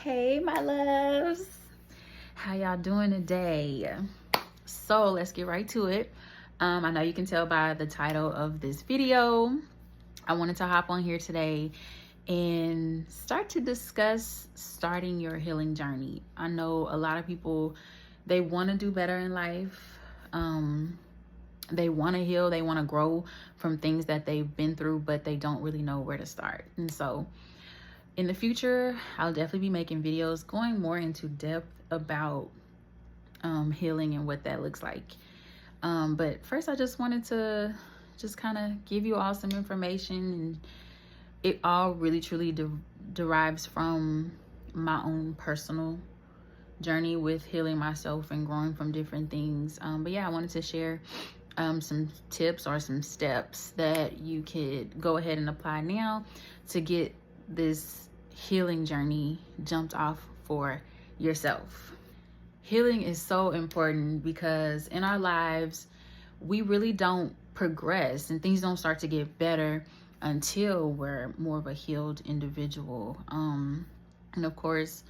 Hey my loves, how y'all doing today? So let's get right to it. I know you can tell by the title of this video, I wanted to hop on here today and start to discuss starting your healing journey. I know a lot of people, they want to do better in life. They want to heal, they want to grow from things that they've been through, but they don't really know where to start. And so in the future, I'll definitely be making videos going more into depth about healing and what that looks like. But first, I just wanted to just kind of give you all some information, and it all really truly derives from my own personal journey with healing myself and growing from different things. But yeah, I wanted to share some tips or some steps that you could go ahead and apply now to get this healing journey jumped off for yourself. Healing is so important because in our lives, we really don't progress and things don't start to get better until we're more of a healed individual. And of course,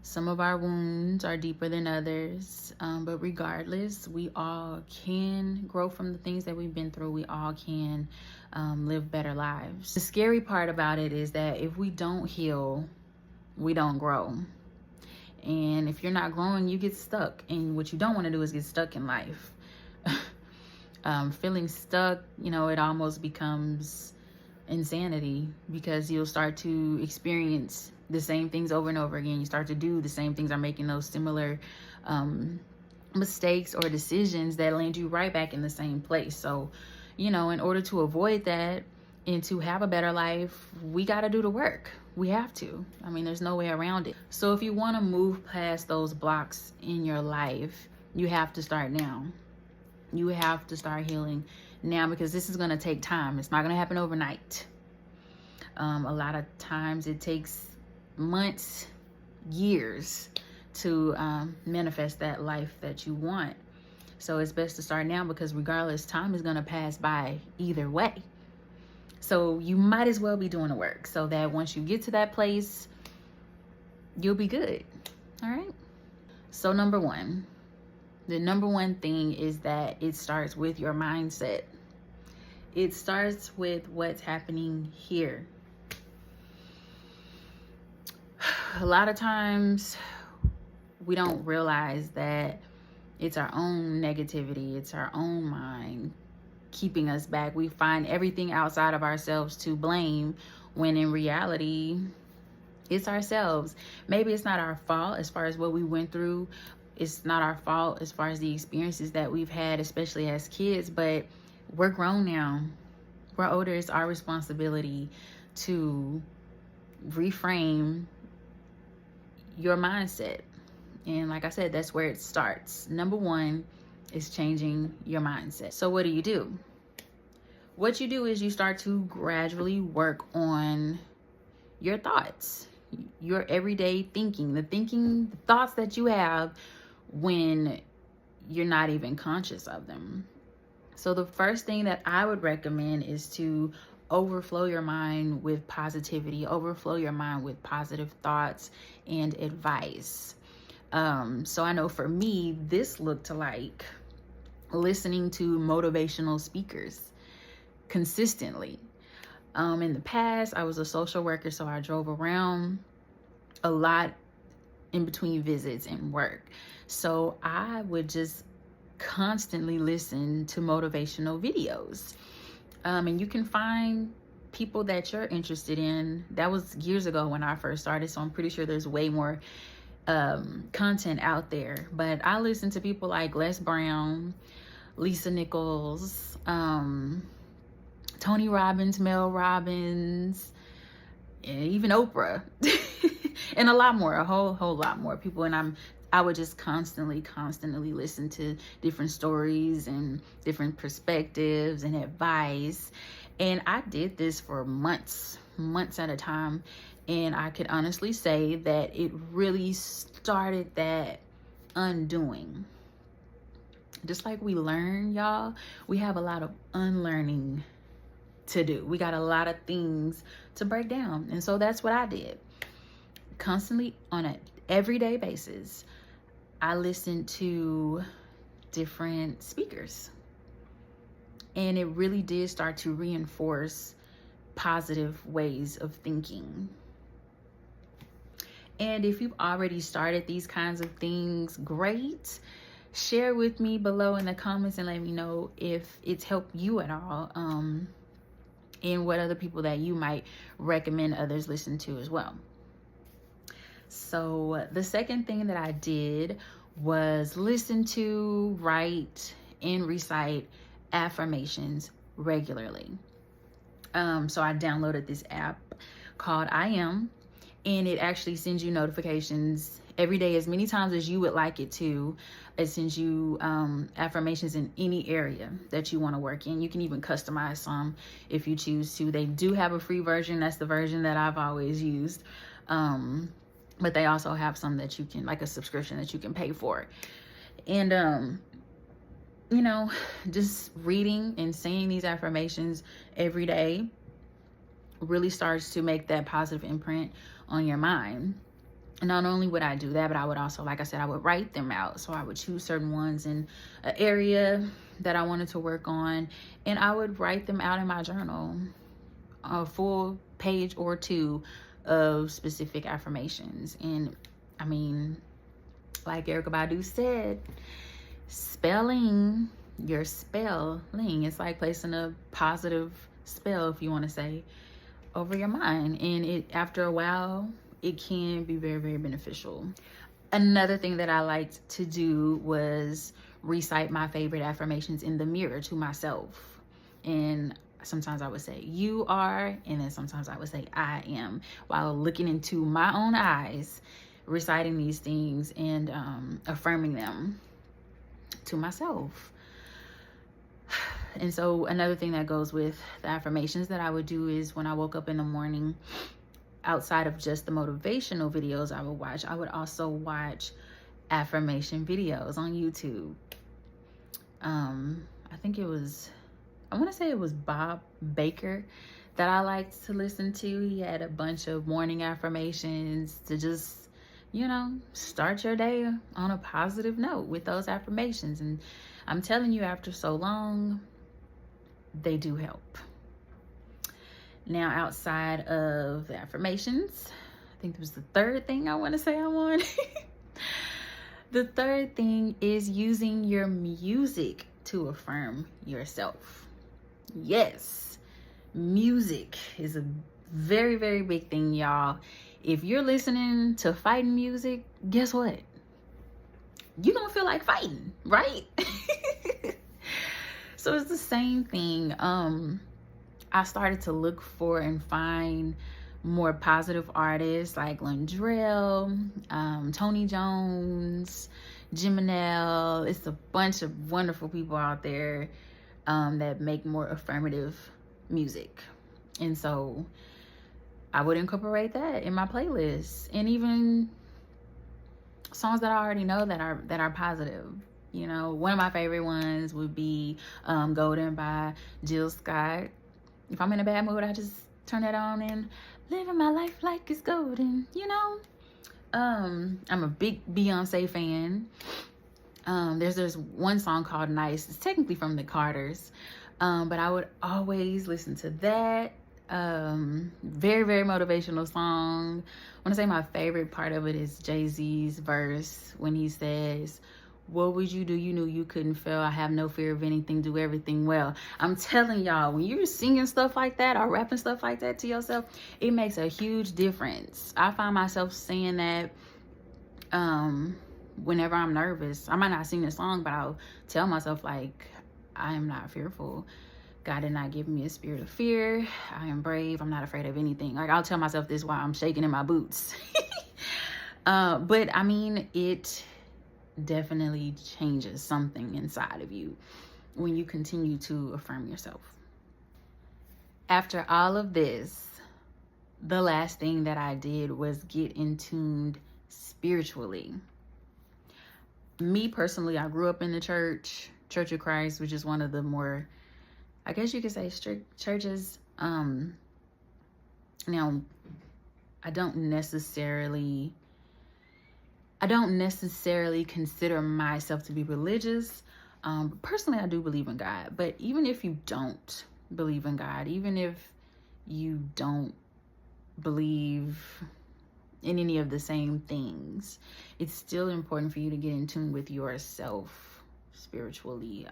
some of our wounds are deeper than others, but regardless, we all can grow from the things that we've been through. We all can live better lives. The scary part about it is that if we don't heal, we don't grow. And if you're not growing, you get stuck. And what you don't want to do is get stuck in life. Feeling stuck, it almost becomes insanity because you'll start to experience the same things over and over again. You start to do the same things, are making those similar mistakes or decisions that land you right back in the same place. So, in order to avoid that and to have a better life, we got to do the work. We have to. There's no way around it. So if you want to move past those blocks in your life, you have to start now. You have to start healing now, because this is going to take time. It's not going to happen overnight. A lot of times it takes months, years to manifest that life that you want. So it's best to start now, because regardless, time is going to pass by either way. So you might as well be doing the work so that once you get to that place, you'll be good. All right. So the number one thing is that it starts with your mindset. It starts with what's happening here. A lot of times we don't realize that it's our own negativity, it's our own mind keeping us back. We find everything outside of ourselves to blame, when in reality, it's ourselves. Maybe it's not our fault as far as what we went through. It's not our fault as far as the experiences that we've had, especially as kids, but we're grown now. We're older. It's our responsibility to reframe your mindset. And like I said, that's where it starts. Number one is changing your mindset. So what do? What you do is you start to gradually work on your thoughts, your everyday thinking, the thoughts that you have when you're not even conscious of them. So the first thing that I would recommend is to overflow your mind with positivity, overflow your mind with positive thoughts and advice. So I know for me, this looked like listening to motivational speakers consistently. In the past, I was a social worker, so I drove around a lot in between visits and work. So I would just constantly listen to motivational videos. And you can find people that you're interested in. That was years ago when I first started, so I'm pretty sure there's way more content out there. But I listen to people like Les Brown, Lisa Nichols, Tony Robbins, Mel Robbins, and even Oprah, and a lot more, a whole lot more people. And I would just constantly listen to different stories and different perspectives and advice. And I did this for months at a time. And I could honestly say that it really started that undoing. Just like we learn, y'all, we have a lot of unlearning to do. We got a lot of things to break down. And so that's what I did. constantly on an everyday basis, I listen to different speakers. And it really did start to reinforce positive ways of thinking. And if you've already started these kinds of things, great. Share with me below in the comments and let me know if it's helped you at all, and what other people that you might recommend others listen to as well. So the second thing that I did was listen to, write, and recite affirmations regularly. So I downloaded this app called I Am, and it actually sends you notifications every day, as many times as you would like it to. It sends you affirmations in any area that you want to work in. You can even customize some if you choose to. They do have a free version. That's the version that I've always used. But they also have some that you can, like a subscription that you can pay for. And you know, just reading and saying these affirmations every day really starts to make that positive imprint on your mind. And not only would I do that, but I would also, like I said, I would write them out. So I would choose certain ones in an area that I wanted to work on, and I would write them out in my journal, a full page or two of specific affirmations. And I mean, like Erykah Badu said, spelling, your spelling, it's like placing a positive spell, if you want to say, over your mind. And it, after a while, it can be very, very beneficial. Another thing that I liked to do was recite my favorite affirmations in the mirror to myself. And sometimes I would say you are, and then sometimes I would say I am, while looking into my own eyes, reciting these things and affirming them to myself. And so another thing that goes with the affirmations that I would do is when I woke up in the morning, outside of just the motivational videos I would watch, I would also watch affirmation videos on YouTube. I think it was, I want to say it was Bob Baker that I liked to listen to. He had a bunch of morning affirmations to just, you know, start your day on a positive note with those affirmations. And I'm telling you, after so long, they do help. Now, outside of the affirmations, I think it was the third thing I want to say I want. The third thing is using your music to affirm yourself. Yes, music is a very, very big thing, y'all. If you're listening to fighting music, guess what? You're gonna feel like fighting, right? So it's the same thing. I started to look for and find more positive artists like Lundrell, Tony Jones, Jiminelle. It's a bunch of wonderful people out there that make more affirmative music. And so I would incorporate that in my playlist, and even songs that I already know that are positive. You know, one of my favorite ones would be Golden by Jill Scott. If I'm in a bad mood, I just turn that on and living my life like it's golden, you know? I'm a big Beyonce fan. There's one song called Nice. It's technically from the Carters. But I would always listen to that. Very, very motivational song. I want to say my favorite part of it is Jay-Z's verse when he says, "What would you do? You knew you couldn't fail. I have no fear of anything. Do everything well." I'm telling y'all, when you're singing stuff like that or rapping stuff like that to yourself, it makes a huge difference. I find myself saying that whenever I'm nervous. I might not sing the song, but I'll tell myself, like, I am not fearful. God did not give me a spirit of fear. I am brave. I'm not afraid of anything. Like, I'll tell myself this while I'm shaking in my boots. But I mean, it definitely changes something inside of you when you continue to affirm yourself. After all of this, the last thing that I did was get in tune spiritually. Me personally, I grew up in the Church of Christ, which is one of the more, I guess you could say, strict churches. Now, I don't necessarily consider myself to be religious. Personally, I do believe in God. But even if you don't believe in God, even if you don't believe in any of the same things, it's still important for you to get in tune with yourself spiritually.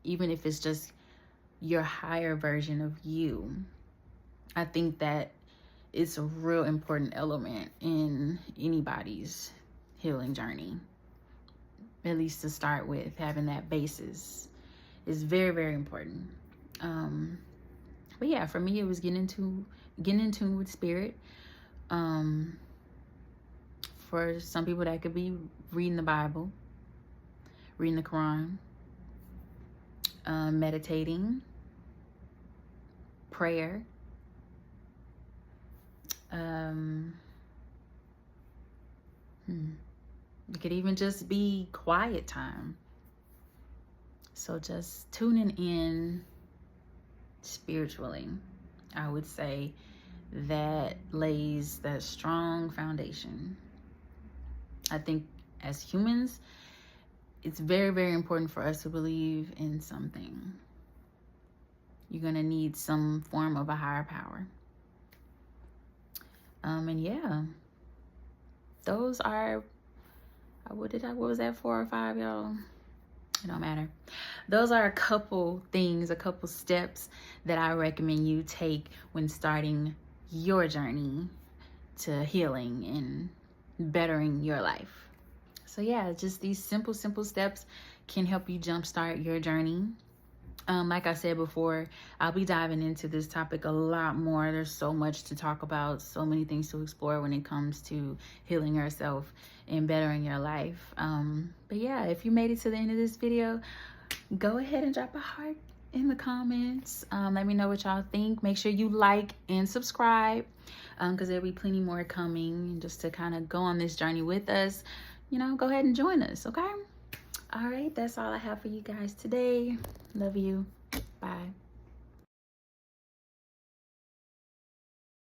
Even if it's just your higher version of you. I think that it's a real important element in anybody's healing journey. At least to start with, having that basis is very, very important. But yeah, for me, it was getting in tune with spirit. For some people, that could be reading the Bible, reading the Quran, meditating, prayer. It could even just be quiet time. So just tuning in spiritually, I would say that lays that strong foundation. I think as humans, it's very, very important for us to believe in something. You're going to need some form of a higher power. And yeah, those are, what was that, 4 or 5, y'all? It don't matter. Those are a couple things, a couple steps that I recommend you take when starting your journey to healing and bettering your life. So yeah, just these simple steps can help you jumpstart your journey. Like I said before, I'll be diving into this topic a lot more. There's so much to talk about, so many things to explore when it comes to healing yourself and bettering your life. But yeah, if you made it to the end of this video, go ahead and drop a heart in the comments. Let me know what y'all think. Make sure you like and subscribe, because there'll be plenty more coming. Just to kind of go on this journey with us, go ahead and join us, okay? All right, that's all I have for you guys today. Love you. Bye.